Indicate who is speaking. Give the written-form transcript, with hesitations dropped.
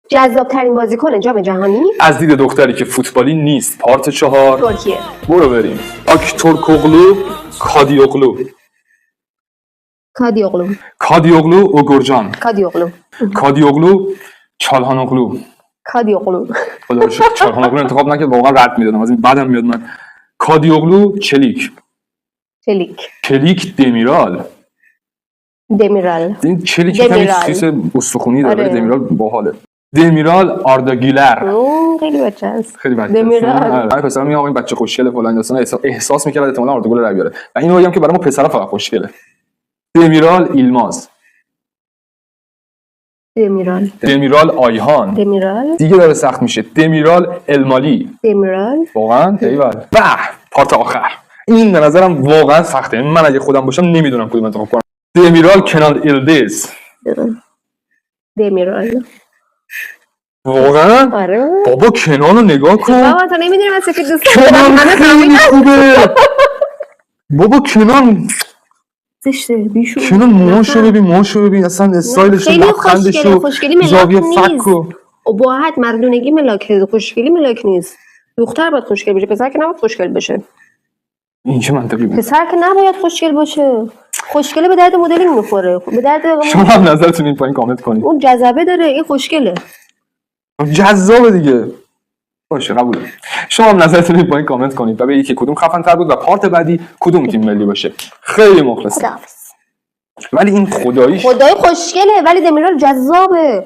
Speaker 1: جذاب ترین بازیکن جام جهانی
Speaker 2: از دید دختری که فوتبالی نیست. پارت 4
Speaker 1: ترکیه.
Speaker 2: برو بریم. آکتورکوغلو، کادیوغلو. کادیوغلو اوگورجان. کادیوغلو چالهانوغلو. خدا رو شکر چالهانوغلو انتخاب نکرد، واقعا رد میدادم از این بعدم میاد من. کادیوغلو چلیک دمیرال. این چلیک کمی سیس استخونی داره ولی دمیرال باحاله. دمیرال آرداگیلر.
Speaker 1: خیلی بچه است.
Speaker 2: خیلی بچه.
Speaker 1: دمیرال.
Speaker 2: پسرا میگم آقا این بچه خوشگله فلان داستانا، احساس می‌کرد احتمالاً آرداگول رو بیاره. و اینو بگم که برای ما پسرا فقط خوشگله. دمیرال ایلماز. دمیرال آیهان. دیگه داره سخت میشه. دمیرال المالی. واقعا ایول. به پارت آخر. این به نظرم واقعا سخته. من اگه خودم باشم نمیدونم کدوم انتخاب کنم. دمیرال کنال ایلدز. واقعا؟
Speaker 1: آره.
Speaker 2: بابا کنانو نگاه کن.
Speaker 1: بابا تو نمیدونی من سفید دوست
Speaker 2: کنان خیلی خوبه. بابا کنان
Speaker 1: زشته بیشون.
Speaker 2: کنان موهاشو ببین اصلا استایلش لبخندشو زاویه فکو.
Speaker 1: اباحت مردونگی ملاک، خوشگلی ملاک نیست. دختر باید خوشگل بشه، پسر که نباید خوشگل بشه.
Speaker 2: این چه منطقی بود؟
Speaker 1: پسر که نباید خوشگل باشه. خوشگله به درد مدلینگ میخوره، به درد
Speaker 2: شما هم نظرتون این پایین کامنت کنید.
Speaker 1: اون جذابه داره، این خوشگله.
Speaker 2: جذابه دیگه. باشه قبوله. شما هم نظرتون این پایین کامنت کنید و بگید که کدوم خفن تر بود و پارت بعدی کدوم تیم ملی باشه. خیلی مخلصم. ولی این خدایی
Speaker 1: خوشگله ولی دمیرال جذابه.